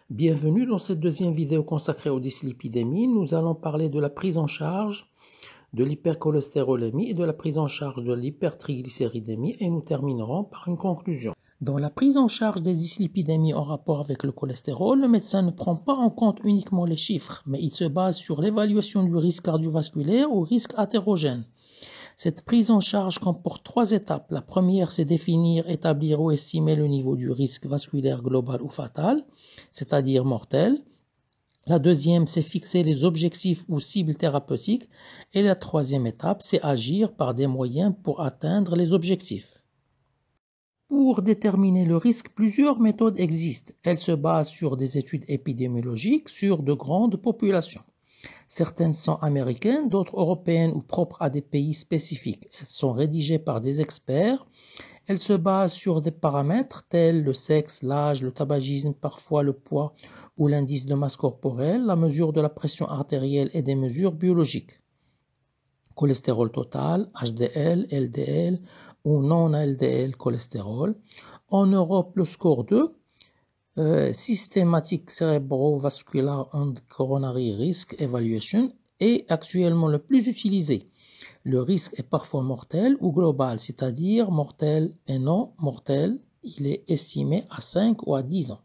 Bienvenue dans cette deuxième vidéo consacrée aux dyslipidémies. Nous allons parler de la prise en charge de l'hypercholestérolémie et de la prise en charge de l'hypertriglycéridémie et nous terminerons par une conclusion. Dans la prise en charge des dyslipidémies en rapport avec le cholestérol, le médecin ne prend pas en compte uniquement les chiffres, mais il se base sur l'évaluation du risque cardiovasculaire ou risque athérogène. Cette prise en charge comporte 3 étapes. La première, c'est définir, établir ou estimer le niveau du risque vasculaire global ou fatal, c'est-à-dire mortel. La deuxième, c'est fixer les objectifs ou cibles thérapeutiques. Et la troisième étape, c'est agir par des moyens pour atteindre les objectifs. Pour déterminer le risque, plusieurs méthodes existent. Elles se basent sur des études épidémiologiques sur de grandes populations. Certaines sont américaines, d'autres européennes ou propres à des pays spécifiques. Elles sont rédigées par des experts. Elles se basent sur des paramètres tels le sexe, l'âge, le tabagisme, parfois le poids ou l'indice de masse corporelle, la mesure de la pression artérielle et des mesures biologiques. Cholestérol total, HDL, LDL ou non-LDL cholestérol. En Europe, le score 2. Systematic Cerebrovascular and Coronary Risk Evaluation est actuellement le plus utilisé. Le risque est parfois mortel ou global, c'est-à-dire mortel et non mortel. Il est estimé à 5 ou à 10 ans.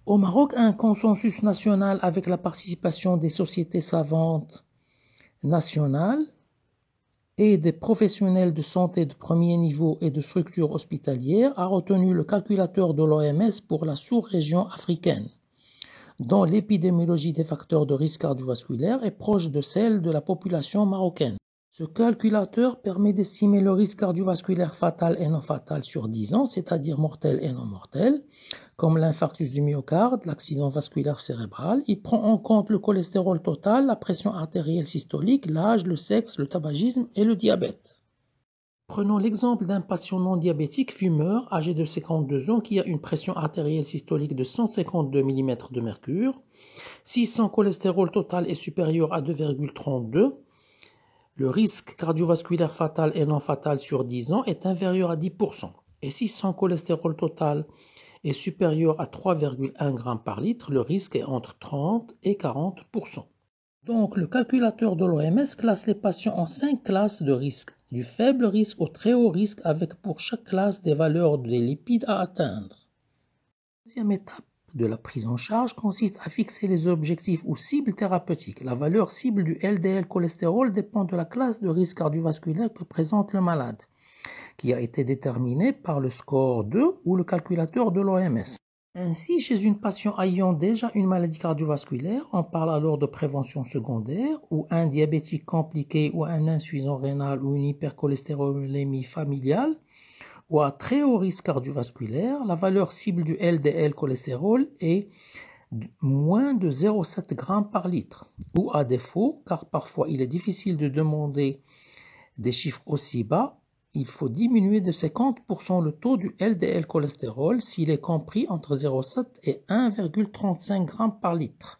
Au Maroc, un consensus national avec la participation des sociétés savantes nationales et des professionnels de santé de premier niveau et de structures hospitalières a retenu le calculateur de l'OMS pour la sous-région africaine, dont l'épidémiologie des facteurs de risque cardiovasculaire est proche de celle de la population marocaine. Ce calculateur permet d'estimer le risque cardiovasculaire fatal et non fatal sur 10 ans, c'est-à-dire mortel et non mortel, comme l'infarctus du myocarde, l'accident vasculaire cérébral. Il prend en compte le cholestérol total, la pression artérielle systolique, l'âge, le sexe, le tabagisme et le diabète. Prenons l'exemple d'un patient non diabétique fumeur âgé de 52 ans qui a une pression artérielle systolique de 152 mm de mercure. Si son cholestérol total est supérieur à 2,32, le risque cardiovasculaire fatal et non fatal sur 10 ans est inférieur à 10%. Et si son cholestérol total est supérieur à 3,1 g par litre, le risque est entre 30 et 40%. Donc, le calculateur de l'OMS classe les patients en 5 classes de risque, du faible risque au très haut risque, avec pour chaque classe des valeurs des lipides à atteindre. La deuxième étape de la prise en charge consiste à fixer les objectifs ou cibles thérapeutiques. La valeur cible du LDL cholestérol dépend de la classe de risque cardiovasculaire que présente le malade, qui a été déterminée par le score 2 ou le calculateur de l'OMS. Ainsi, chez une patiente ayant déjà une maladie cardiovasculaire, on parle alors de prévention secondaire, ou un diabétique compliqué ou un insuffisant rénal ou une hypercholestérolémie familiale, ou à très haut risque cardiovasculaire, la valeur cible du LDL cholestérol est moins de 0,7 g par litre. Ou à défaut, car parfois il est difficile de demander des chiffres aussi bas, il faut diminuer de 50% le taux du LDL cholestérol s'il est compris entre 0,7 et 1,35 g par litre.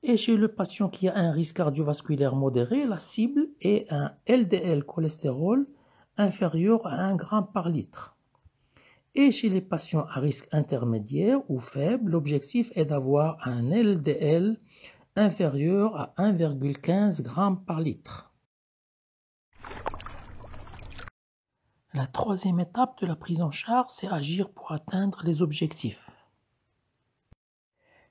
Et chez le patient qui a un risque cardiovasculaire modéré, la cible est un LDL cholestérol inférieur à 1 g par litre. Et chez les patients à risque intermédiaire ou faible, l'objectif est d'avoir un LDL inférieur à 1,15 g par litre. La troisième étape de la prise en charge, c'est agir pour atteindre les objectifs.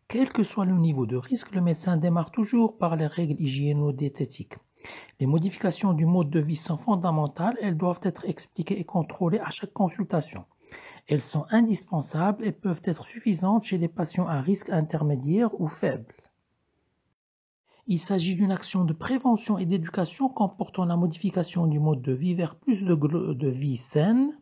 Quel que soit le niveau de risque, le médecin démarre toujours par les règles hygiéno-diététiques. Les modifications du mode de vie sont fondamentales, elles doivent être expliquées et contrôlées à chaque consultation. Elles sont indispensables et peuvent être suffisantes chez les patients à risque intermédiaire ou faible. Il s'agit d'une action de prévention et d'éducation comportant la modification du mode de vie vers plus de vie saine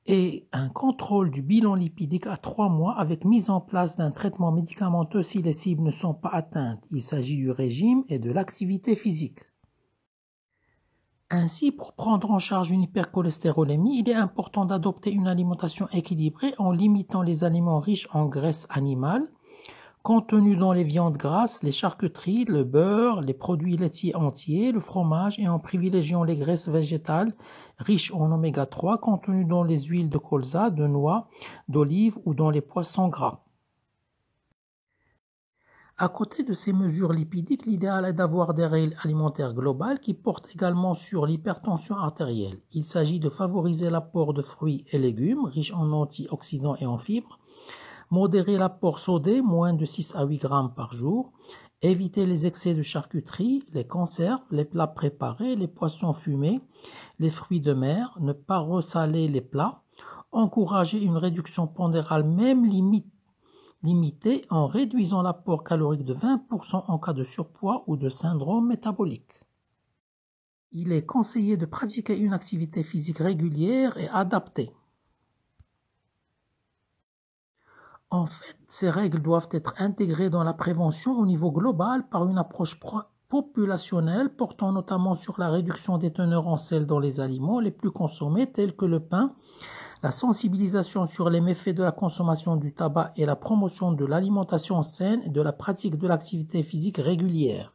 et un contrôle du bilan lipidique à 3 mois avec mise en place d'un traitement médicamenteux si les cibles ne sont pas atteintes. Il s'agit du régime et de l'activité physique. Ainsi, pour prendre en charge une hypercholestérolémie, il est important d'adopter une alimentation équilibrée en limitant les aliments riches en graisse animale, contenus dans les viandes grasses, les charcuteries, le beurre, les produits laitiers entiers, le fromage et en privilégiant les graisses végétales riches en oméga 3 contenues dans les huiles de colza, de noix, d'olive ou dans les poissons gras. À côté de ces mesures lipidiques, l'idéal est d'avoir des règles alimentaires globales qui portent également sur l'hypertension artérielle. Il s'agit de favoriser l'apport de fruits et légumes riches en antioxydants et en fibres, modérer l'apport sodé, moins de 6 à 8 grammes par jour, éviter les excès de charcuterie, les conserves, les plats préparés, les poissons fumés, les fruits de mer, ne pas ressaler les plats, encourager une réduction pondérale même limitée en réduisant l'apport calorique de 20% en cas de surpoids ou de syndrome métabolique. Il est conseillé de pratiquer une activité physique régulière et adaptée. En fait, ces règles doivent être intégrées dans la prévention au niveau global par une approche populationnelle portant notamment sur la réduction des teneurs en sel dans les aliments les plus consommés tels que le pain, la sensibilisation sur les méfaits de la consommation du tabac et la promotion de l'alimentation saine et de la pratique de l'activité physique régulière.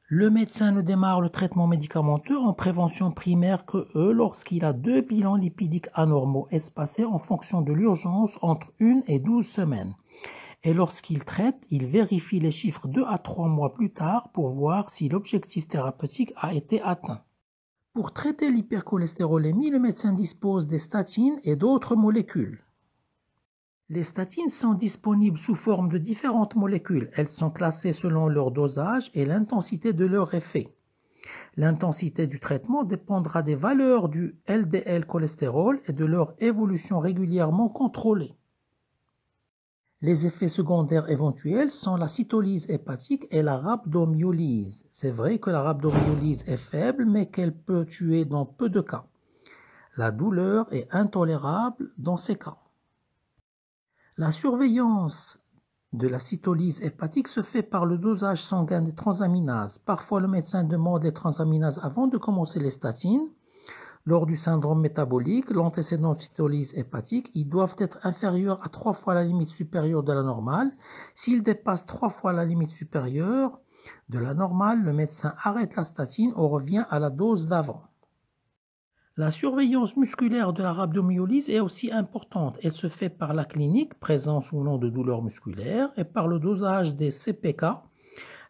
Le médecin ne démarre le traitement médicamenteux en prévention primaire que lorsqu'il a 2 bilans lipidiques anormaux espacés en fonction de l'urgence entre 1 et 12 semaines. Et lorsqu'il traite, il vérifie les chiffres 2 à 3 mois plus tard pour voir si l'objectif thérapeutique a été atteint. Pour traiter l'hypercholestérolémie, le médecin dispose des statines et d'autres molécules. Les statines sont disponibles sous forme de différentes molécules. Elles sont classées selon leur dosage et l'intensité de leur effet. L'intensité du traitement dépendra des valeurs du LDL cholestérol et de leur évolution régulièrement contrôlée. Les effets secondaires éventuels sont la cytolyse hépatique et la rhabdomyolyse. C'est vrai que la rhabdomyolyse est faible, mais qu'elle peut tuer dans peu de cas. La douleur est intolérable dans ces cas. La surveillance de la cytolyse hépatique se fait par le dosage sanguin des transaminases. Parfois, le médecin demande les transaminases avant de commencer les statines. Lors du syndrome métabolique, l'antécédent de cytolyse hépatique, ils doivent être inférieurs à 3 fois la limite supérieure de la normale. S'ils dépassent 3 fois la limite supérieure de la normale, le médecin arrête la statine ou revient à la dose d'avant. La surveillance musculaire de la rhabdomyolyse est aussi importante. Elle se fait par la clinique, présence ou non de douleurs musculaires, et par le dosage des CPK.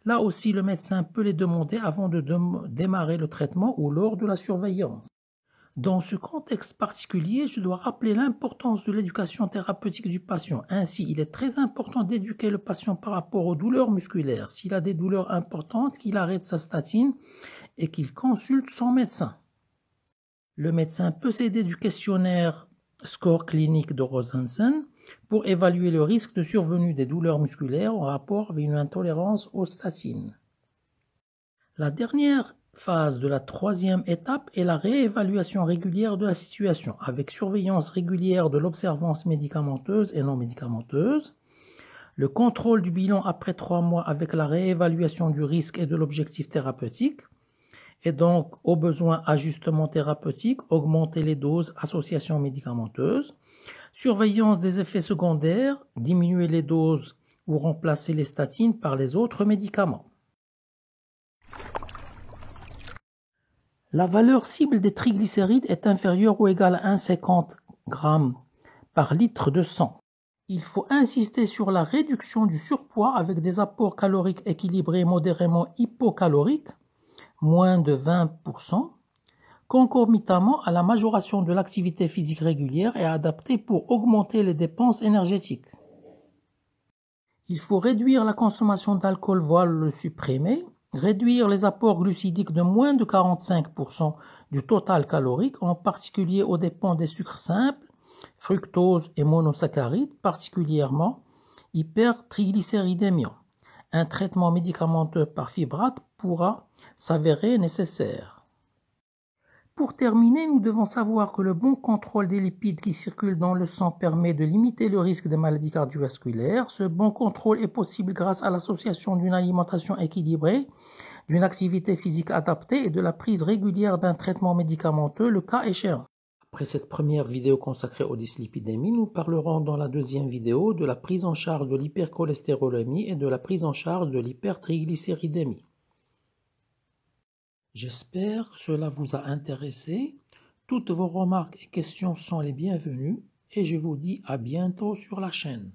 Là aussi, le médecin peut les demander avant de démarrer le traitement ou lors de la surveillance. Dans ce contexte particulier, je dois rappeler l'importance de l'éducation thérapeutique du patient. Ainsi, il est très important d'éduquer le patient par rapport aux douleurs musculaires. S'il a des douleurs importantes, qu'il arrête sa statine et qu'il consulte son médecin. Le médecin peut s'aider du questionnaire score clinique de Rosensen pour évaluer le risque de survenue des douleurs musculaires en rapport avec une intolérance aux statines. La dernière phase de la troisième étape est la réévaluation régulière de la situation, avec surveillance régulière de l'observance médicamenteuse et non médicamenteuse, le contrôle du bilan après 3 mois avec la réévaluation du risque et de l'objectif thérapeutique, et donc, au besoin, ajustement thérapeutique, augmenter les doses, association médicamenteuse, surveillance des effets secondaires, diminuer les doses ou remplacer les statines par les autres médicaments. La valeur cible des triglycérides est inférieure ou égale à 1,50 g par litre de sang. Il faut insister sur la réduction du surpoids avec des apports caloriques équilibrés modérément hypocaloriques, moins de 20%, concomitamment à la majoration de l'activité physique régulière et adaptée pour augmenter les dépenses énergétiques. Il faut réduire la consommation d'alcool, voire le supprimer, réduire les apports glucidiques de moins de 45% du total calorique, en particulier aux dépens des sucres simples, fructose et monosaccharides, particulièrement hypertriglycéridémiants. Un traitement médicamenteux par fibrate pourra s'avérer nécessaire. Pour terminer, nous devons savoir que le bon contrôle des lipides qui circulent dans le sang permet de limiter le risque des maladies cardiovasculaires. Ce bon contrôle est possible grâce à l'association d'une alimentation équilibrée, d'une activité physique adaptée et de la prise régulière d'un traitement médicamenteux, le cas échéant. Après cette première vidéo consacrée aux dyslipidémies, nous parlerons dans la deuxième vidéo de la prise en charge de l'hypercholestérolémie et de la prise en charge de l'hypertriglycéridémie. J'espère que cela vous a intéressé. Toutes vos remarques et questions sont les bienvenues et je vous dis à bientôt sur la chaîne.